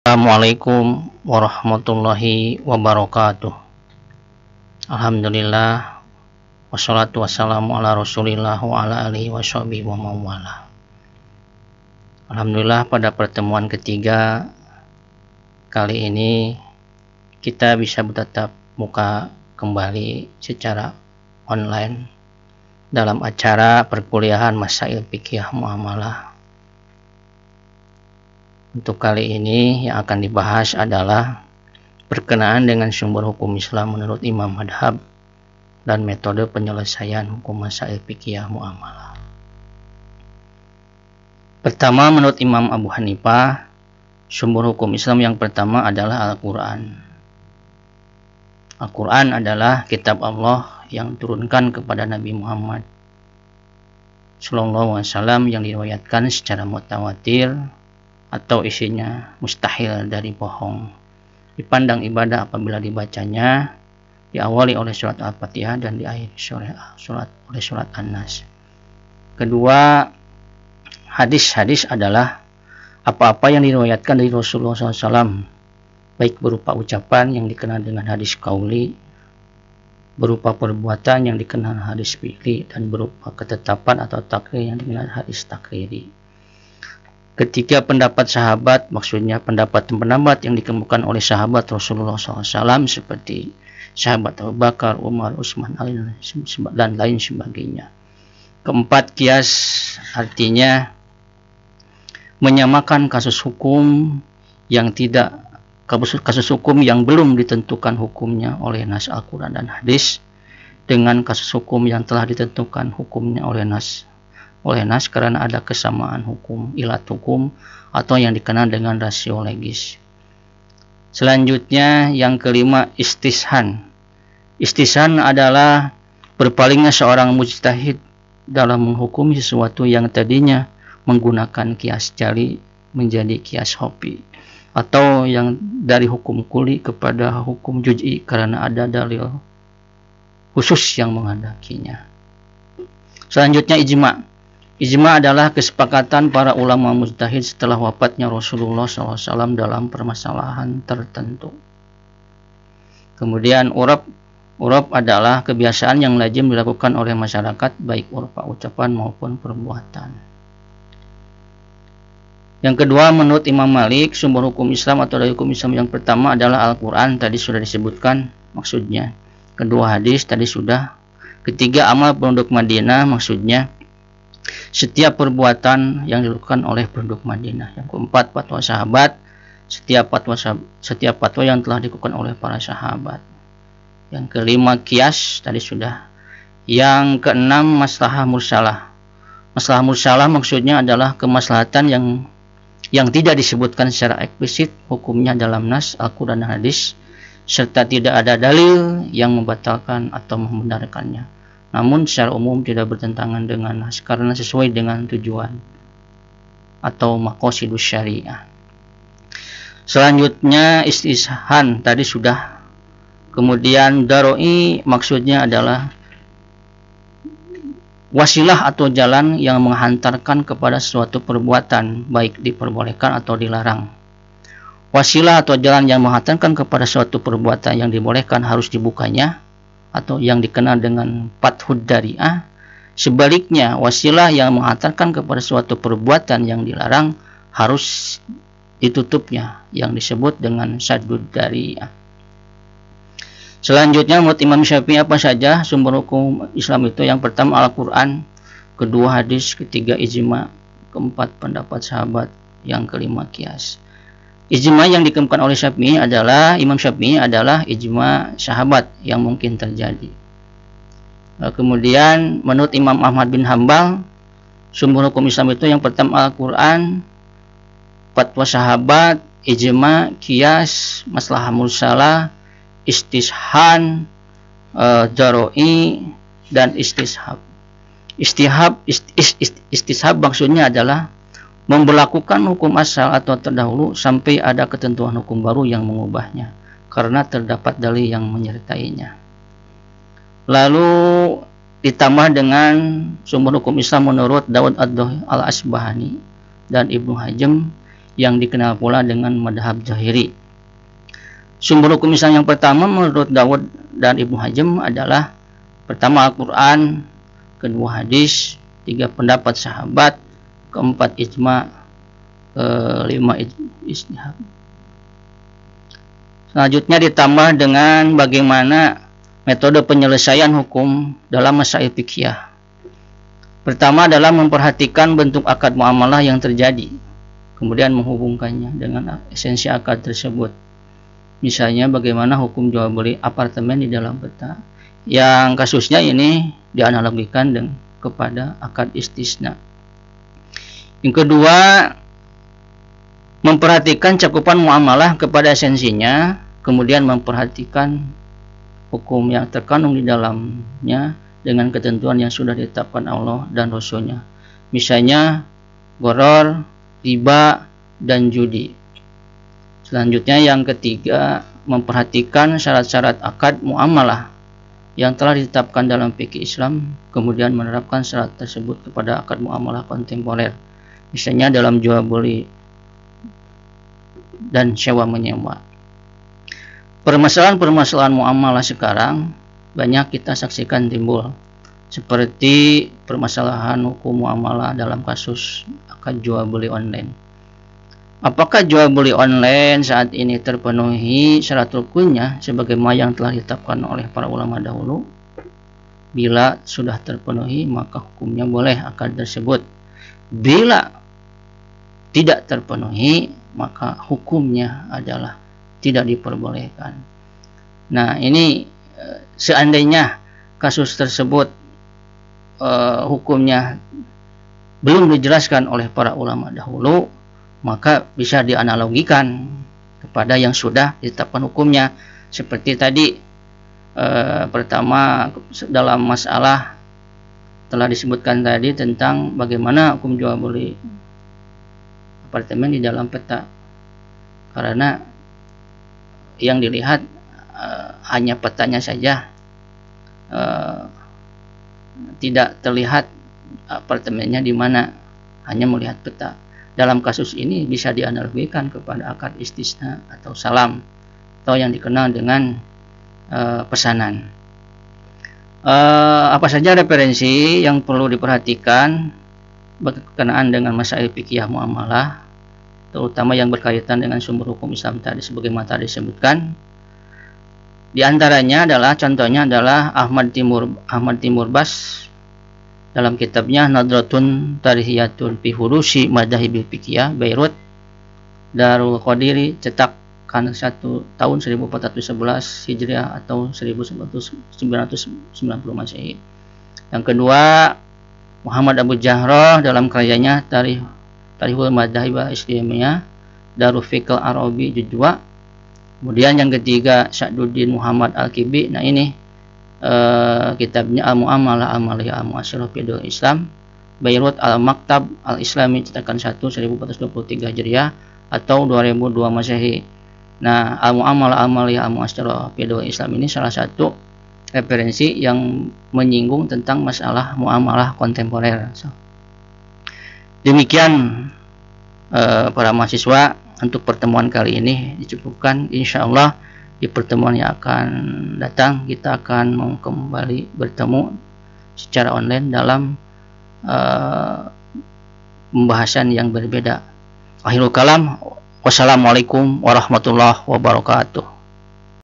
Assalamualaikum warahmatullahi wabarakatuh. Alhamdulillah, wassalatu wassalamu ala rasulillah wa ala alihi washabihi wa mawala. Alhamdulillah, pada pertemuan ketiga kali ini kita bisa bertatap muka kembali secara online dalam acara perkuliahan Masail Fikih Muamalah. Untuk kali ini yang akan dibahas adalah berkenaan dengan sumber hukum Islam menurut Imam Madhab dan metode penyelesaian hukum masail fikih muamalah. Pertama, menurut Imam Abu Hanifah, sumber hukum Islam yang pertama adalah Al-Quran. Al-Quran adalah kitab Allah yang diturunkan kepada Nabi Muhammad SAW yang diriwayatkan secara mutawatir atau isinya mustahil dari bohong. Dipandang ibadah apabila dibacanya, diawali oleh surat Al-Fatihah dan diakhiri oleh surat An-Nas. Kedua, hadis-hadis adalah apa-apa yang diriwayatkan dari Rasulullah SAW, baik berupa ucapan yang dikenal dengan hadis qauli, berupa perbuatan yang dikenal hadis fi'li, dan berupa ketetapan atau takrir yang dikenal hadis takriri. Ketiga, pendapat sahabat, maksudnya pendapat-pendapat yang dikemukakan oleh sahabat Rasulullah SAW seperti sahabat Abu Bakar, Umar, Utsman, Ali, dan lain sebagainya. Keempat, kias, artinya menyamakan kasus hukum yang belum ditentukan hukumnya oleh nas Al-Quran dan hadis dengan kasus hukum yang telah ditentukan hukumnya oleh nas karena ada kesamaan hukum, ilat hukum, atau yang dikenal dengan rasio legis. Selanjutnya, yang kelima, istishhan. Istishhan adalah berpalingnya seorang mujtahid dalam menghukumi sesuatu yang tadinya menggunakan kias jali menjadi kias hopi, atau yang dari hukum kuli kepada hukum juz'i karena ada dalil khusus yang menghendakinya. Selanjutnya, ijma'. Ijma' adalah kesepakatan para ulama mujtahid setelah wafatnya Rasulullah SAW dalam permasalahan tertentu. Kemudian urab adalah kebiasaan yang lazim dilakukan oleh masyarakat, baik berupa ucapan maupun perbuatan. Yang kedua, menurut Imam Malik, sumber hukum Islam atau dari hukum Islam yang pertama adalah Al-Quran, tadi sudah disebutkan maksudnya. Kedua, hadis, tadi sudah. Ketiga, amal penduduk Madinah, maksudnya setiap perbuatan yang dilakukan oleh penduduk Madinah. Yang keempat, fatwa sahabat, setiap fatwa yang telah dilakukan oleh para sahabat. Yang kelima, kias, tadi sudah. Yang keenam, maslahah mursalah. Maslahah mursalah maksudnya adalah kemaslahatan yang tidak disebutkan secara eksplisit hukumnya dalam nas Al-Quran dan hadis, serta tidak ada dalil yang membatalkan atau membenarkannya, namun secara umum tidak bertentangan dengan nas karena sesuai dengan tujuan atau maqasidus syariah. Selanjutnya, istishhan, tadi sudah. Kemudian daroi maksudnya adalah wasilah atau jalan yang menghantarkan kepada suatu perbuatan, baik diperbolehkan atau dilarang. Wasilah atau jalan yang menghantarkan kepada suatu perbuatan yang dibolehkan harus dibukanya, atau yang dikenal dengan fathud dari'ah. Sebaliknya, wasilah yang menghantarkan kepada suatu perbuatan yang dilarang harus ditutupnya, yang disebut dengan saddud dari'ah. Selanjutnya, menurut Imam Syafi'i apa saja sumber hukum Islam itu? Yang pertama Al-Quran, kedua hadis, ketiga ijma', keempat pendapat sahabat, yang kelima kias. Ijma' yang dikemukakan oleh Imam Syafi'i adalah ijma' sahabat yang mungkin terjadi. Kemudian menurut Imam Ahmad bin Hambal, sumber hukum Islam itu yang pertama Al-Quran, fatwa sahabat, ijma', kias, maslahah mursalah, istishhan, daroi, dan istishab. Istishab maksudnya adalah memberlakukan hukum asal atau terdahulu sampai ada ketentuan hukum baru yang mengubahnya karena terdapat dalil yang menyertainya. Lalu ditambah dengan sumber hukum Islam menurut Daud Ad-Dahir Al-Asbahani dan Ibnu Hazm, yang dikenal pula dengan madhab Zahiri. Sumber hukum Islam yang pertama menurut Dawud dan Ibnu Hazm adalah pertama Al-Quran, kedua hadis, tiga pendapat sahabat, keempat ijma, kelima ijtihad. Selanjutnya ditambah dengan bagaimana metode penyelesaian hukum dalam masail fiqhiyah. Pertama adalah memperhatikan bentuk akad muamalah yang terjadi, kemudian menghubungkannya dengan esensi akad tersebut. Misalnya bagaimana hukum jual beli apartemen di dalam peta, yang kasusnya ini dianalogikan kepada akad istisna. Yang kedua, memperhatikan cakupan muamalah kepada esensinya, kemudian memperhatikan hukum yang terkandung di dalamnya dengan ketentuan yang sudah ditetapkan Allah dan Rasulnya. Misalnya gharar, riba, dan judi. Selanjutnya yang ketiga, memperhatikan syarat-syarat akad muamalah yang telah ditetapkan dalam fikih Islam, kemudian menerapkan syarat tersebut kepada akad muamalah kontemporer. Misalnya dalam jual beli dan sewa menyewa. Permasalahan-permasalahan muamalah sekarang banyak kita saksikan timbul, seperti permasalahan hukum muamalah dalam kasus akad jual beli online. Apakah jual beli online saat ini terpenuhi syarat rukunnya sebagaimana yang telah ditetapkan oleh para ulama dahulu? Bila sudah terpenuhi, maka hukumnya boleh akad tersebut. Bila tidak terpenuhi, maka hukumnya adalah tidak diperbolehkan. Nah, ini seandainya kasus tersebut hukumnya belum dijelaskan oleh para ulama dahulu, maka bisa dianalogikan kepada yang sudah ditetapkan hukumnya. Seperti tadi, pertama dalam masalah telah disebutkan tadi tentang bagaimana hukum jual beli apartemen di dalam peta, karena yang dilihat hanya petanya saja, tidak terlihat apartemennya di mana, hanya melihat peta. Dalam kasus ini bisa dianalogikan kepada akad istisna atau salam, atau yang dikenal dengan pesanan. Apa saja referensi yang perlu diperhatikan berkenaan dengan masail fikih muamalah, terutama yang berkaitan dengan sumber hukum Islam tadi sebagaimana tadi disebutkan. Di antaranya adalah, contohnya adalah Ahmad Timur Bas dalam kitabnya Nadratun Tarihiyatun fi Hurusi Madhahibil Fiqhiyah, Beirut, Darul Qadiri, cetakan 1 tahun 1411 Hijriah atau 1990 Masehi. Yang kedua, Muhammad Abu Jahroh dalam karyanya Tarihul Madhahib Islamiyah, Darul Fiqh Arabi Juz 2. Kemudian yang ketiga, Sa'duddin Muhammad Al-Kibi. Nah, ini kitabnya Al-Mu'amalah Amaliyah Al-Mu'asyarah Fidul Islam, Beirut, Al-Maktab Al-Islami, cetakan 1 1423 Hijriah atau 2002 Masehi. Nah, Al-Mu'amalah Amaliyah Al-Mu'asyarah Fidul Islam ini salah satu referensi yang menyinggung tentang masalah muamalah kontemporer. Demikian para mahasiswa, untuk pertemuan kali ini dicukupkan. Insya Allah di pertemuan yang akan datang kita akan kembali bertemu secara online dalam pembahasan yang berbeda. Akhirul kalam, wassalamualaikum warahmatullahi wabarakatuh.